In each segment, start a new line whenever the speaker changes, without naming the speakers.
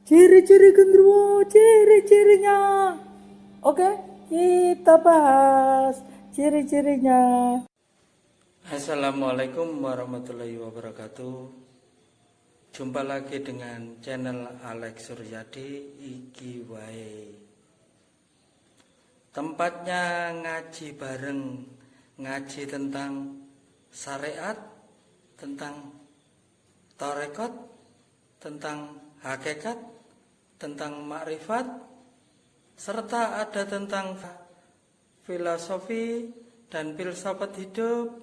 Ciri-ciri genderuwo, ciri-cirinya. Oke, kita bahas ciri-cirinya.
Assalamualaikum warahmatullahi wabarakatuh. Jumpa lagi dengan channel Alex Suryadi iki wae. Tempatnya ngaji bareng, ngaji tentang syariat, tentang tarekat, tentang hakikat, tentang makrifat, serta ada tentang filosofi dan filsafat hidup,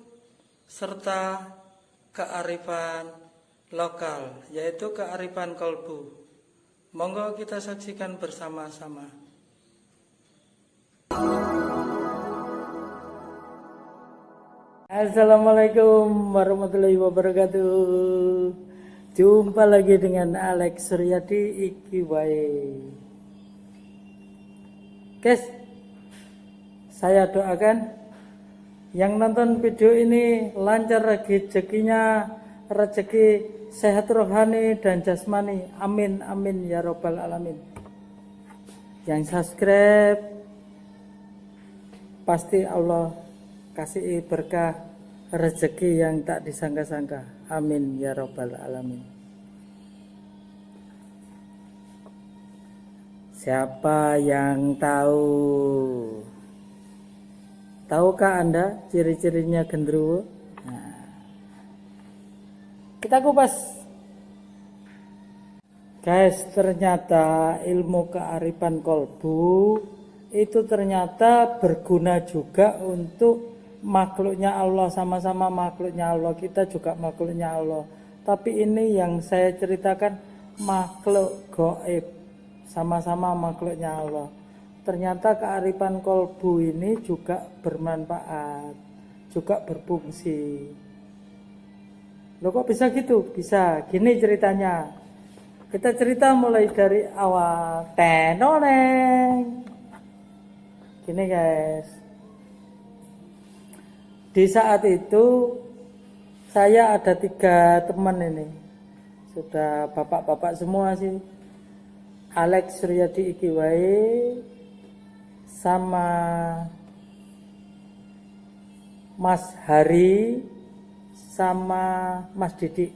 serta kearifan lokal, yaitu kearifan kolbu. Monggo kita saksikan bersama-sama.
Assalamualaikum warahmatullahi wabarakatuh. Jumpa lagi dengan Alex Suryadi iki wae. Guys, saya doakan yang nonton video ini lancar rezekinya, rezeki sehat rohani dan jasmani. Amin amin ya robbal alamin. Yang subscribe pasti Allah kasih berkah rezeki yang tak disangka-sangka. Amin ya robbal alamin. Siapa yang tahu? Tahukah Anda ciri-cirinya genderuwo? Nah, kita kupas. Guys, ternyata ilmu kearifan kolbu itu ternyata berguna juga untuk makhluknya Allah, sama-sama makhluknya Allah, kita juga makhluknya Allah. Tapi ini yang saya ceritakan makhluk gaib, sama-sama makhluknya Allah. Ternyata kearifan kolbu ini juga bermanfaat, juga berfungsi. Loh kok bisa gitu? Bisa, gini ceritanya. Kita cerita mulai dari awal. Tenoneng. Gini guys. Di saat itu saya ada 3 teman ini. Sudah bapak-bapak semua sih. Alex Suryadi iki wae sama Mas Hari sama Mas Didi.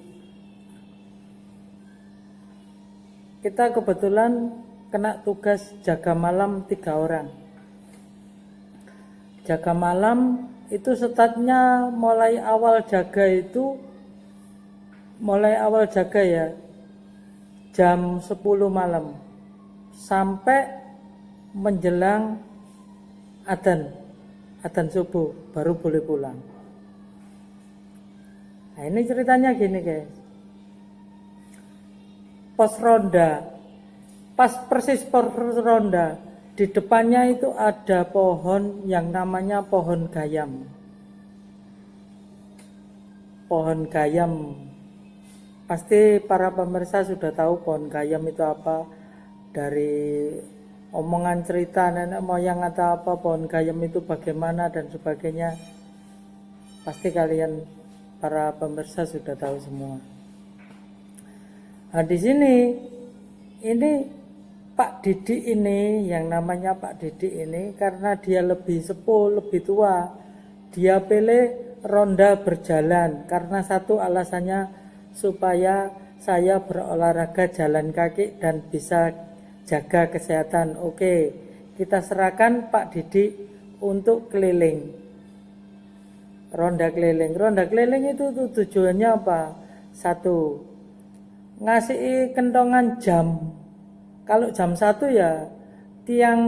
Kita kebetulan kena tugas jaga malam 3 orang. Jaga malam itu startnya mulai awal jaga ya jam 10 malam sampai menjelang adzan subuh baru boleh pulang. Nah ini ceritanya gini guys. Pos ronda, pas persis pos ronda, di depannya itu ada pohon yang namanya pohon gayam. Pohon gayam, pasti para pemirsa sudah tahu pohon gayam itu apa. Dari omongan cerita nenek moyang atau apa, pohon gayam itu bagaimana dan sebagainya. Pasti kalian para pemirsa sudah tahu semua. Nah di sini ini Pak Didi ini, yang namanya Pak Didi ini, karena dia lebih sepuh, lebih tua, dia pilih ronda berjalan. Karena satu alasannya supaya saya berolahraga jalan kaki dan bisa jaga kesehatan. Oke, kita serahkan Pak Didi untuk keliling. Ronda keliling. Ronda keliling itu tujuannya apa? 1, ngasih kentongan jam. Kalau jam 1 ya tiang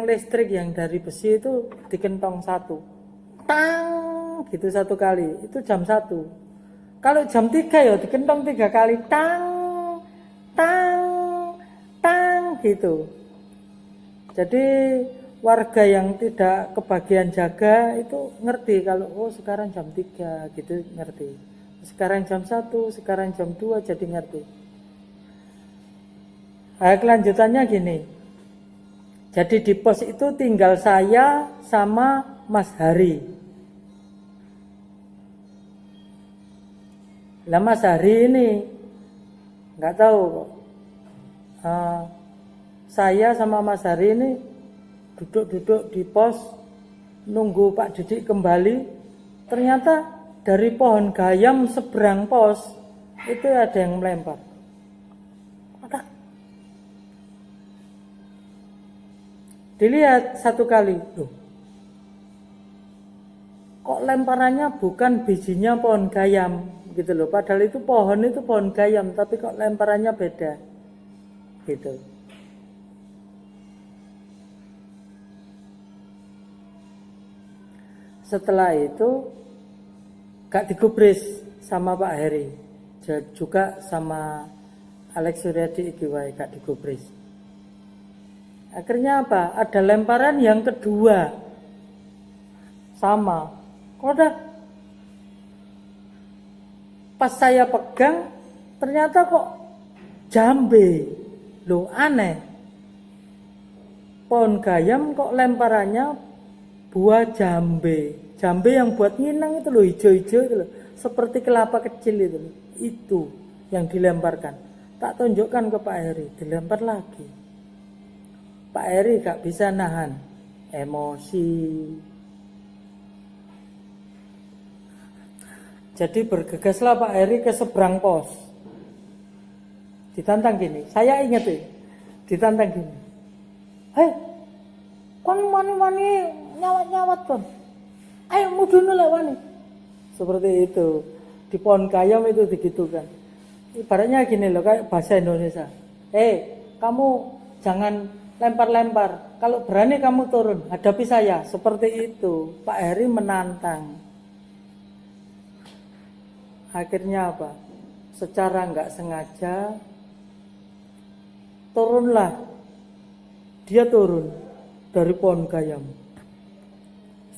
listrik yang dari besi itu dikentong 1. Tang gitu 1 kali. Itu jam 1. Kalau jam 3 ya dikentong 3 kali. Tang tang tang gitu. Jadi warga yang tidak kebagian jaga itu ngerti kalau oh sekarang jam 3 gitu, ngerti. Sekarang jam 1, sekarang jam 2 jadi ngerti. Nah, kelanjutannya gini. Jadi di pos itu tinggal saya sama Mas Hari. Lah Mas Hari ini nggak tahu kok eh, saya sama Mas Hari ini duduk-duduk di pos nunggu Pak Didik kembali. Ternyata dari pohon gayam seberang pos itu ada yang melempar. Ada. Dilihat satu kali, loh, kok lemparannya bukan bijinya pohon gayam gitu loh. Padahal itu pohon gayam, tapi kok lemparannya beda gitu. Setelah itu gak digubris sama Pak Heri, juga sama Alex Suryadi Ikiwai gak digubris. Akhirnya apa? Ada lemparan yang kedua sama. Udah pas saya pegang ternyata kok jambe. Loh, aneh. Pohon gayam kok lemparannya buah jambe. Jambe yang buat nginang itu loh, hijau-hijau itu loh, seperti kelapa kecil itu loh. Itu yang dilemparkan. Tak tunjukkan ke Pak Heri, dilempar lagi. Pak Heri gak bisa nahan emosi. Jadi bergegaslah Pak Heri ke seberang pos. Ditantang gini, saya ingat tuh, ditantang gini. Hei, kon wani-wani nyawat-nyawat kon. Ayo mudun lah wani. Seperti itu. Di pohon gayam itu digitukan. Ibaratnya gini loh, kayak bahasa Indonesia. Kamu jangan lempar-lempar. Kalau berani kamu turun, hadapi saya. Seperti itu. Pak Heri menantang. Akhirnya apa? Secara nggak sengaja turunlah. Dia turun dari pohon gayam.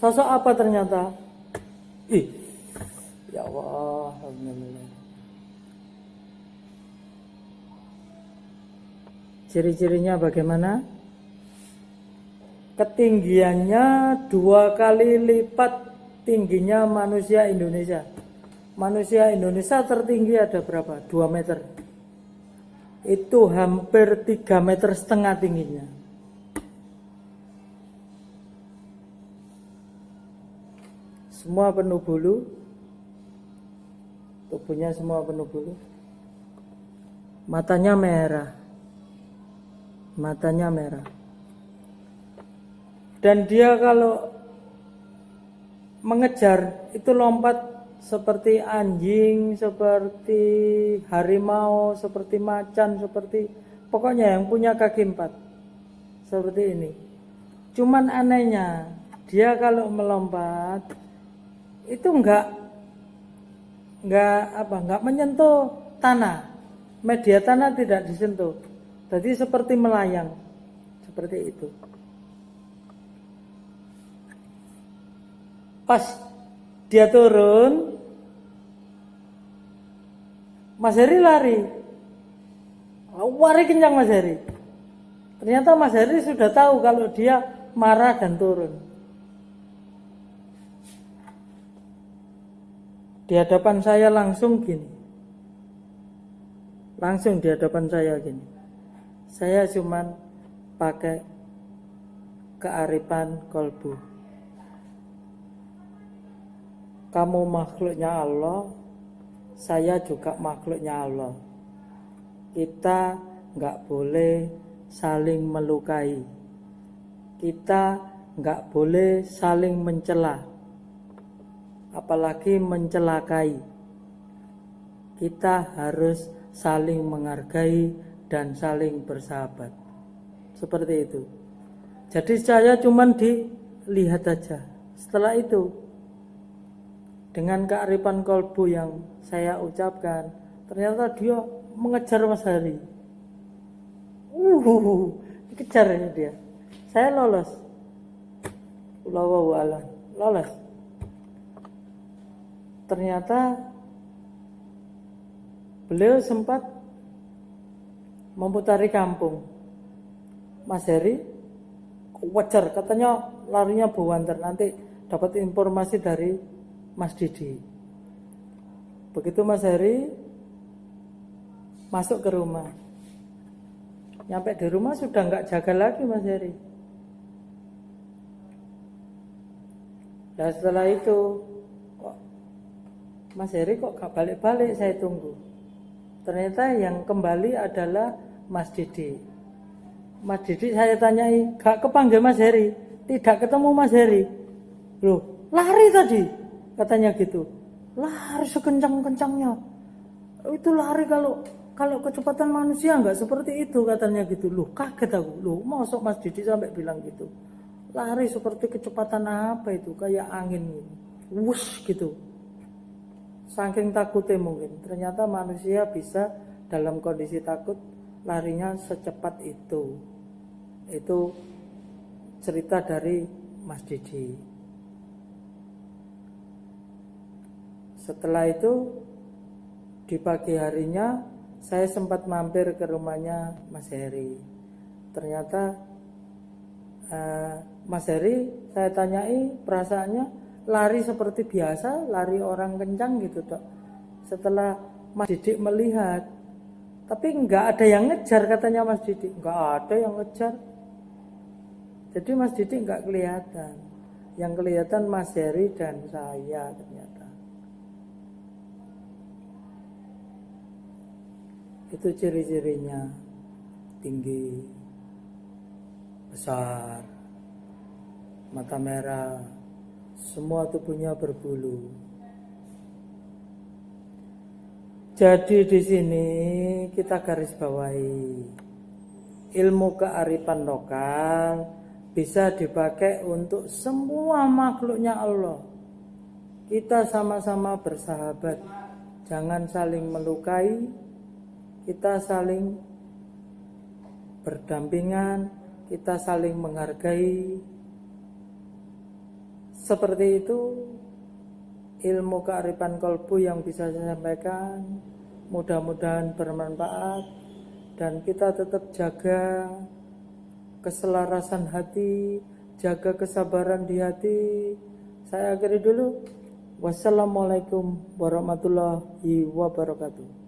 Sosok apa ternyata? Ya Allah, alhamdulillah. Ciri-cirinya bagaimana? Ketinggiannya 2 kali lipat tingginya manusia Indonesia. Manusia Indonesia tertinggi ada berapa? 2 meter. Itu hampir 3,5 meter tingginya. Semua penuh bulu. Tubuhnya semua penuh bulu. Matanya merah. Matanya merah. Dan dia kalau mengejar itu lompat seperti anjing, seperti harimau, seperti macan, seperti pokoknya yang punya kaki 4. Seperti ini. Cuman anehnya, dia kalau melompat itu enggak menyentuh tanah. Media tanah tidak disentuh. Jadi seperti melayang. Seperti itu. Pas dia turun, Mas Heri lari. Lari kencang Mas Heri. Ternyata Mas Heri sudah tahu kalau dia marah dan turun. Di hadapan saya langsung gini. Langsung di hadapan saya gini. Saya cuman pakai kearifan kolbu. Kamu makhluknya Allah, saya juga makhluknya Allah. Kita nggak boleh saling melukai. Kita nggak boleh saling mencela. Apalagi mencelakai. Kita harus saling menghargai dan saling bersahabat. Seperti itu. Jadi saya cuman dilihat aja. Setelah itu, dengan kearifan kolbu yang saya ucapkan, ternyata dia mengejar Mas Hari. Dikejar dia. Saya lolos. Wallahu a'lam. Lolos. Ternyata beliau sempat memutari kampung. Mas Heri kejar, katanya larinya buanter, nanti dapat informasi dari Mas Didi. Begitu Mas Heri masuk ke rumah, Nyampe di rumah sudah nggak jaga lagi Mas Heri. Dan setelah itu kok Mas Heri kok gak balik-balik, saya tunggu. Ternyata yang kembali adalah Mas Didi. Mas Didi saya tanyai, gak kepanggil Mas Heri, tidak ketemu Mas Heri. Loh, lari tadi, katanya gitu. Lari sekencang-kencangnya. Itu lari kalau kecepatan manusia nggak seperti itu, katanya gitu. Loh, kaget aku. Loh, masuk Mas Didi sampai bilang gitu. Lari seperti kecepatan apa itu, kayak angin gitu. Wush gitu. Saking takutnya mungkin. Ternyata manusia bisa dalam kondisi takut larinya secepat itu. Itu cerita dari Mas Didi. Setelah itu di pagi harinya saya sempat mampir ke rumahnya Mas Heri. Ternyata Mas Heri saya tanyai perasaannya lari seperti biasa, lari orang kencang gitu Dok. Setelah Mas Didik melihat, tapi nggak ada yang ngejar katanya Mas Didik, nggak ada yang ngejar. Jadi Mas Didik nggak kelihatan, yang kelihatan Mas Heri dan saya ternyata. Itu ciri-cirinya, tinggi, besar, mata merah, semua tubuhnya berbulu. Jadi di sini kita garis bawahi, ilmu kearifan lokal bisa dipakai untuk semua makhluknya Allah. Kita sama-sama bersahabat, jangan saling melukai, kita saling berdampingan, kita saling menghargai. Seperti itu ilmu kearifan kolbu yang bisa saya sampaikan. Mudah-mudahan bermanfaat dan kita tetap jaga keselarasan hati, jaga kesabaran di hati. Saya akhiri dulu. Wassalamualaikum warahmatullahi wabarakatuh.